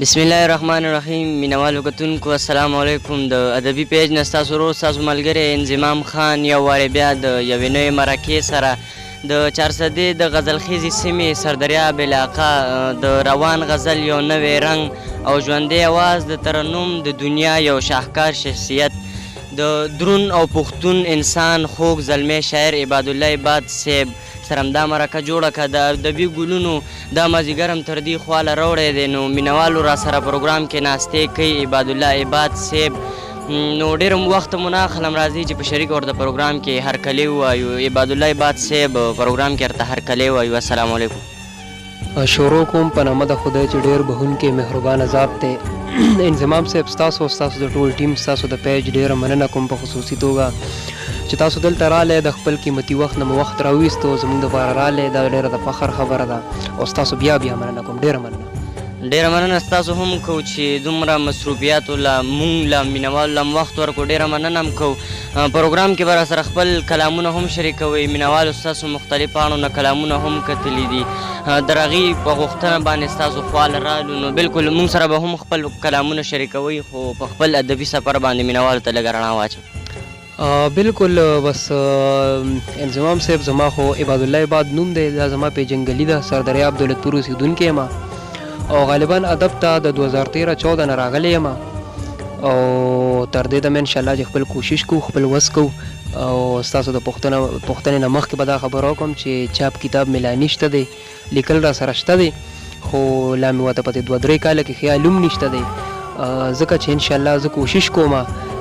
بسم الله الرحمن الرحیم. مینوالو کتونکو السلام علیکم. د ادبي پیج نه ستاسو ورور ستاسو ملګری انضمام خان یو وارې بیا د یوې نوې مرکې سره د چارسدې د غزلخیزې سیمې سردریاب علاقه د روان غزل یو نوی رنګ او ژوندی اواز د ترنم د دنیا یو شاهکار شخصیت د درون او پښتون انسان خوږ زلمی شاعر عبادالله عباد صاحب سره همدا مرکه جوړه کړه. د ادبي ګلونو دا مازدیګر هم تر دې خواله راوړی دی، نو مینوالو را سره پروګرام کې ناستې کوي عبادالله عباد صاحب. نو ډېر وخت مو نه اخلم، راځي چې په شریک ورته پروګرام کې هرکلی ووایو. عبادالله عباد صاحب پروګرام کې ورته هرکلی ووایو. السلام علیکم. شروع کوم په نامه د خدای چې ډېر بخښونکی مهربانه ذات دی. انضمام صاحب ستاسو ستاسو د ټول ټیم ستاسو د پیج ډېره مننه کوم په خصوصي توګه چې تاسو دلته رالی، د خپل قیمتي وخت نه مو وخت راویستو زموږ دپاره رالی، دا ډېره د فخر خبره ده او ستاسو بیا مننه کوم. ډېره مننه. ډېره مننه ستاسو هم کوو چې دومره مصروفیاتو له موږ له مینوالو له وخت ورکړو. ډېره مننه هم کوو. پروګرام کې به را سره خپل کلامونه هم شریکوئ. مینوالو ستاسو مختلف پاڼو نه کلامونه هم کتلي دي، د هغې په غوښتنه باندې ستاسو خواله رالو، نو بلکل موږ سره به هم خپل کلامونه شریکوئ، خو په خپل ادبي سفر باندې مینوالو ته لږه رڼا واچوئ. بالکل. بس انضمام صاحب زما خو عبادالله عباد نوم دی، دا زما پیژنګلي ده. سردریاب دولتپور اوسېدونکی یم او غالبا ادب ته د 2013-14 نه راغلی یم او تر دې دمه انشاءالله چې خپل کوشش کوو، خپل وس کوو او ستاسو د پوښتنې نه مخکې به دا خبره وکړم چې چاپ کتاب مې لا نشته دی، لیکل را سره شته دی، خو لا مې ورته پتې 2-3 کاله کې خیال هم نشته دی، ځکه چې انشاءالله زه کوشش کوم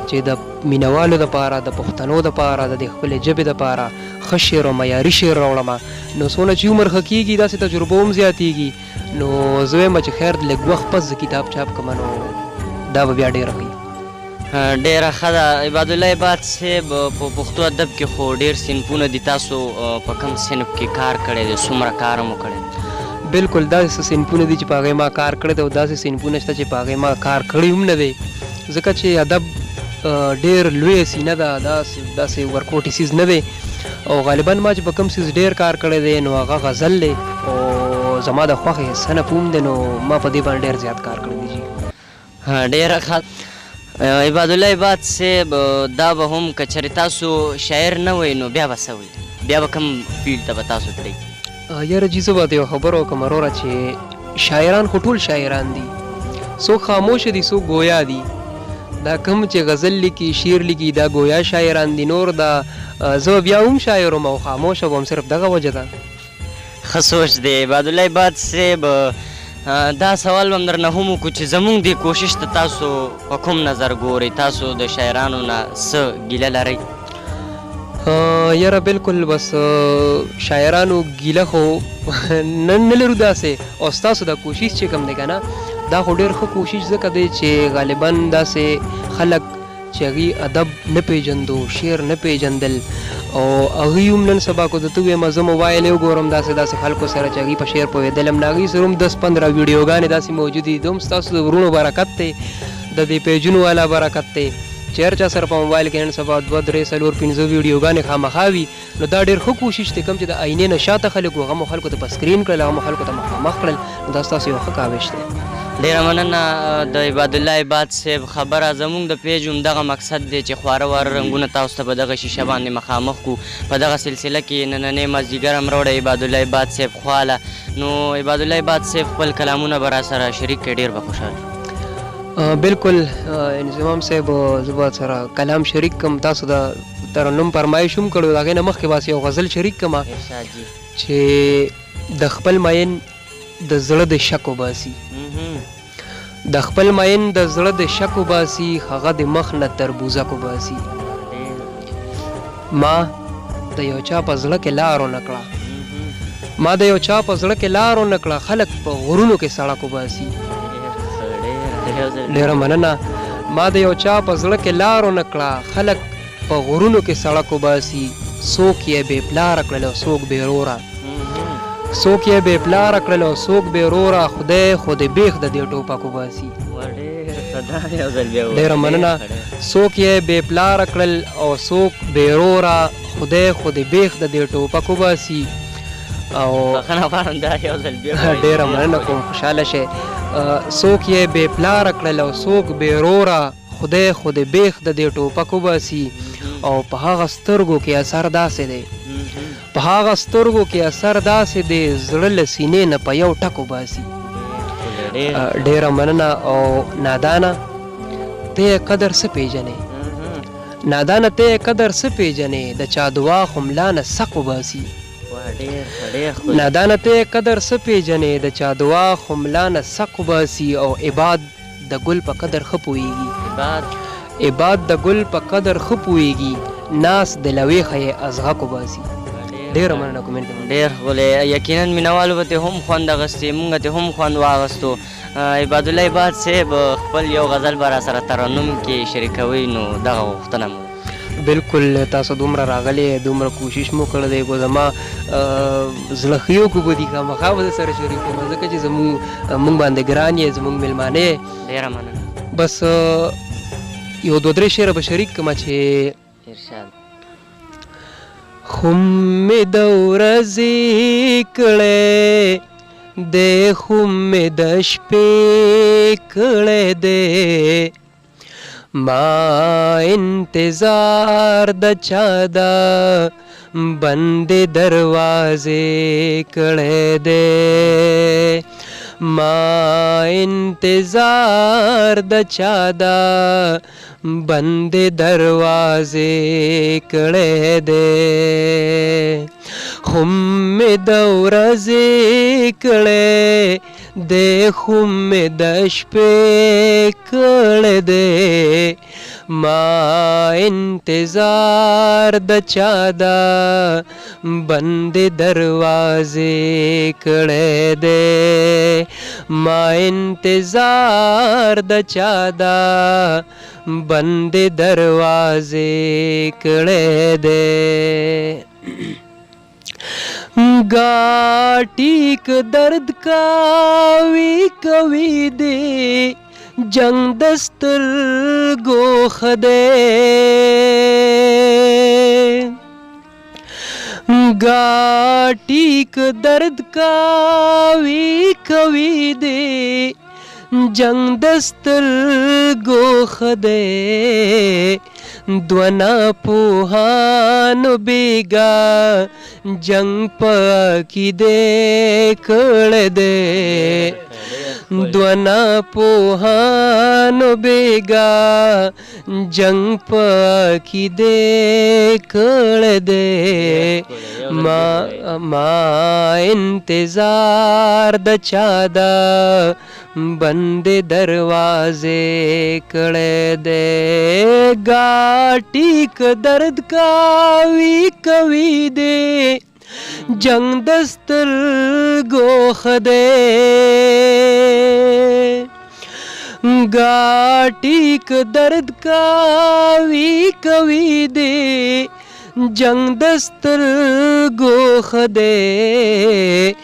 چې د مینوالو دپاره، د پښتنو دپاره، د دې خپلې ژبې دپاره ښه شعر او معیاري شعر راوړم. نو څونه چې عمر ښه کېږي داسې تجربه هم زیاتېږي، نو زه وایم چې خیر لږ وخت پس زه کتاب چاپ کړم نو دا به بیا ډېره ښه. ډېره ښه ده. عبادالله عباد صاحب په پښتو ادب کې خو ډېر صنفونه دي، تاسو په کوم صنف کې کار کړی دی؟ څومره کار مو کړی؟ بالکل داسې صنفونه دي چې په هغې ما کار کړی دی او داسې صنفونه شته چې په هغې ما کار کړی هم نه دی، ځکه چې ادب ډېر لویه سینه ده، داسې ورکوټي څیز نه دی او غالبا ما چې په کوم څیز ډېر کار کړی دی نو هغه غزل دی او زما د خوښې صنف هم دی، نو ما په دې باندې ډېر زیات کار کړی دی. ډېره ښه. عبادالله عباد صاحب دا به هم که چېرې تاسو شاعر نه وئ نو بیا به څه وئ؟ بیا به کوم فیلډ ته به تاسو تلئ؟ یاره جي زه به ته یو خبره وکړم وروره چې شاعران خو ټول شاعران دي، څوک خاموشه دي څوک ګویا دي. دا کوم چې غزل لیکي شعر لیکي دا ګویا شاعران دي، نور دا زه بیا هم شاعر وم او خاموشه وم، صرف دغه وجه ده. ښه سوچ دی. عبادالله عباد صاحب دا سوال به هم درنه هم وکړو چې زموږ دې کوشش ته تاسو په کوم نظر ګورئ؟ تاسو د شاعرانو نه څه ګیله لرئ؟ یاره بالکل. بس شاعرانو ګیله خو نه لرو داسې، او ستاسو دا کوشش چې کوم دی که نه دا خو ډېر ښه کوشش ځکه دی چې غالبا داسې خلک چې هغوی ادب نه پیژندو، شعر نه پیژندل او هغوی هم نن سبا کو درته ووایم زه موبایل یې وګورم داسې خلکو سره چې هغوی په شعر پوهېدل هم نه، هغوی سره هم 10-15 ویډیوګانې داسې موجودې دي. دا هم ستاسو د ورونو برکت دی، د دې پیجونو والا برکت دی چې هر چا سره په موبایل کې نن سبا 2-3-4-5 ویډیوګانې خامخا وي، نو دا ډېر ښه کوشش دی. کوم چې د آینې نه شاته خلک وو هغه مو خلکو ته په سکرین کړل، هغه مو خلکو ته مخامخ کړل، نو دا ستاسو یو ښه کاوش دی. ډېره مننه د عبادالله عباد صاحب خبره. زموږ د پیج هم دغه مقصد دی چې خواره واره رنګونه تاسو ته په دغه شیشه باندې مخامخ کړو. په دغه سلسله کې نننی مازدیګر هم راوړی عبادالله عباد صاحب خواله، نو عبادالله عباد صاحب خپل کلامونه به را سره شریک کړي، ډېر به خوشحال. بالکل انضمام صاحب زه به سره کلام شریک کړم. تاسو د ترنم فرمایش هم کړی، د هغې نه مخکې بس یو غزل شریک کړم چې د خپل مین د زړه د شک وباسي، د خپل مین د زړه د شک وباسي، هغه د مخ نه تربوزک وباسي. ما د یو چا په زړه کې لار ونه کړه، ما د یو چا په زړه کې لار ونه کړه، خلک په غرونو کې سړک وباسي. ډېره مننه. ما د یو چا په زړه کې لار ونه کړه، خلک په غرونو کې سړک وباسي. څوک یې بې پلاره کړل او څوک بې روره، څوک یې بې پلاره کړل او څوک بې روره، خدای خو دې بیخ د دې ټوپک وباسي. ډېره مننه. څوک یې بې پلاره کړل او څوک بې روره، خدای خو دې بیخ د دې ټوپک وباسي. او ډېره مننه کوم، خوشحاله شئ. څوک یې بې پلاره کړل او څوک بې روره خدای خو د بیخ د دې ټوپک وباسي او په هغه سترګو کې اثر داسې دی په هغه سترګو کې اثر داسې دی زړه له سینې نه په یو ټک وباسي ډېره مننه او نادانه ته یې قدر څه پیژنې نادانه ته یې قدر څه پیژنې د چا دعا خو ملا نه سق وباسي نادانه ته یې قدر څه پیژنې د چا دعا خو ملا نه سق وباسي او عباد د ګل په قدر ښه پوهېږي عباد د ګل په قدر ښه پوهېږي ناس د لویښه یې ازغک وباسي ډېره مننه کومنټ ډېر ښکلی یقینا مینوالو به ترې هم خوند اخیستې مونږ ترې هم خوند واخیستو عبادالله عباد صاحب خپل یو غزل به را سره ترنم کې شریکوئ نو دغه غوښتنه مو بالکل تاسو دومره راغلی دومره کوشش مو کړی دی خو زما زړه ښیو کو به دي خامخا به سره شریک کوم ځکه چې زمونږ باندې ګران یې زمونږ میلمانه یې ډېره مننه بس یو دوه درې شعره به شریک کړمه چې ارشاد خم مې د ورځې کړی دی خم مې د شپې کړی دی ما انتظار د چا دا بند دروازې کړی دی ما انتظار د چا دا بند دروازې کړی دی خم مې د ورځې کړی دی خم مې د شپې کړی دی ما انتظار د چا دا بند دروازې کړی دی ما انتظار د چا دا بند دروازې کړی دی گاٹیک درد کوي دی جنگ دستر گو خدے گاٹیک درد کوي دی جنگ دستر گو خدے دونا پوهانو بیگا جنگ پاکی دے کړی دی دونا پوهانو بیگا جنگ پاکی دے کړی دی ما انتظار د چا دا بند دروازې کړی دی گاټیک درد کوي دی جنگ دسترګو خدای گاټیک درد کوي دی جنگ دسترګو خدای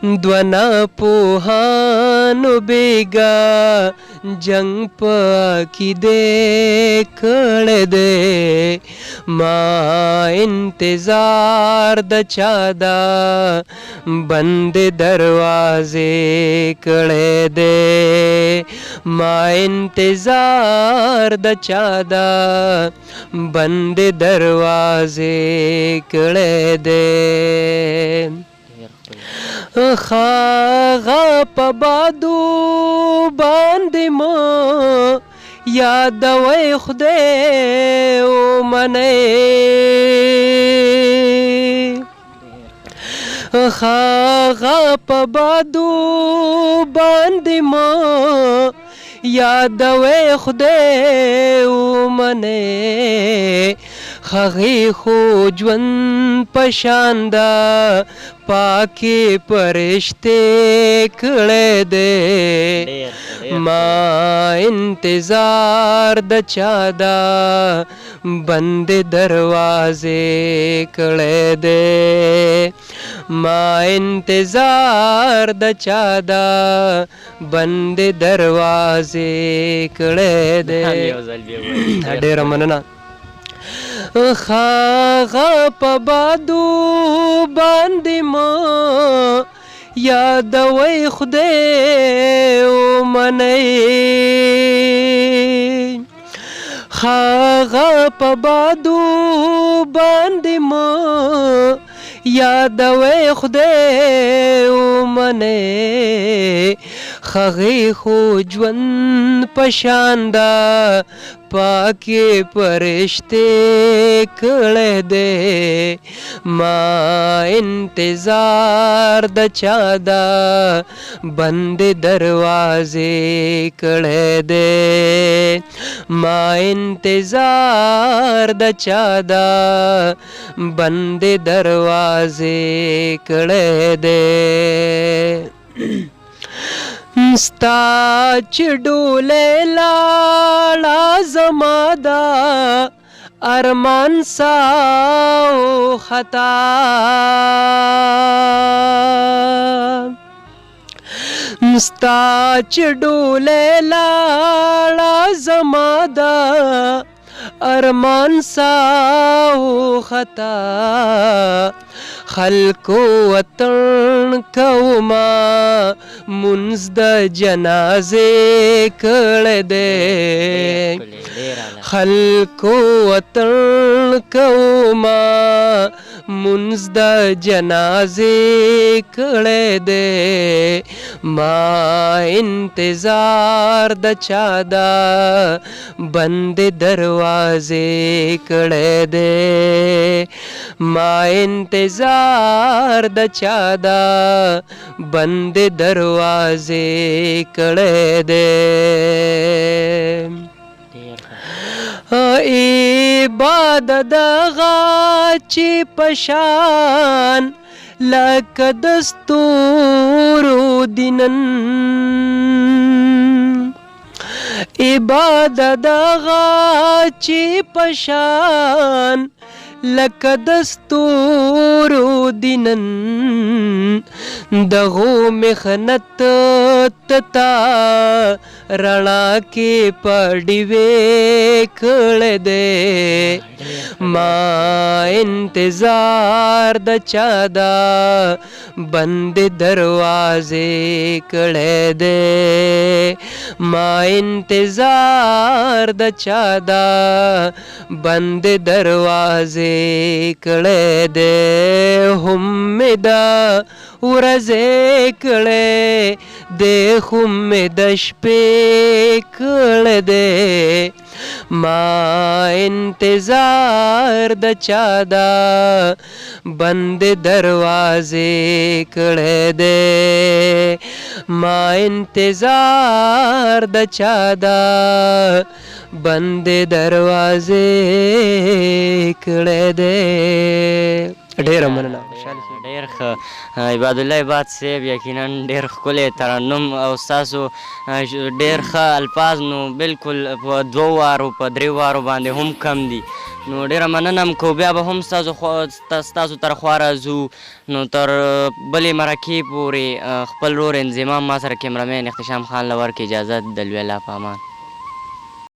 دونا پوهانو بیگا جنگ پاکی دے کړی دی ما انتظار د چا دا بند دروازې کړی دی ما انتظار د چا دا بند دروازې کړی دی خاغا په بادو باندې ما یادوي خدای او منې خاغا په بادو باندې ما یادوي خدای او منې هغې خو ژوند پشاندا پاکې پرشتې کړی دی ما انتظار د چا دا بند دروازې کړی دی ما انتظار د چا دا بند دروازې کړی دی ډېره مننه خاغا په بادو باندې ما یادوي خدای ومنئ هغه په بادو باندې مه یادوي خدای ومنئ هغې خو ژوند په شان ده پاکې فرشتې کړی دی ما انتظار د چا ده بندې دروازې کړی دی ما انتظار د چا ده بندې دروازې کړی دی ستا چې ډولۍ لاړه زما دا ارمان ساو خطا ستا چې ډولۍ لاړه زما دا ارمان ساو خطا خلکو وطن کوما منځ د جنازې کړی دی خلکو وطن کوما منځ د جنازې کړی دی ما انتظار د چا ده بندې دروازې کړی دی ما انتظار د چا ده بندې دروازې کړی دی عبادت دغه چې پشان لکه د ستورو دینن عبادت دغه چې پشان لکه د ستورو دینن دغو محنت تتا رڼا کې په ډیوې کړی دی ما انتظار د چا ده بندې دروازې کړی دی ما انتظار د چا ده بندې دروازې کړی دی هم مې ده ورځې کړی دی خو مې د شپې کړی دی ما انتظار د چا ده بندې دروازې کړی دی ما انتظار د چا ده بندې دروازې کړی دی ډېره مننه ډېر ښه عباد الله عباد صاحب یقینا ډېر ښکلی ترنم او ستاسو ډېر ښه الفاظ نو بالکل په دوو وارو په درې وارو باندې هم کم دي نو ډېره مننه م کو بیا به هم ستاسو تر خوا راځو نو تر بلې مرکې پورې خپل رور انضمام ما سره کیمرامین اختشام خان له ورکړي اجازه د لوی الله په امان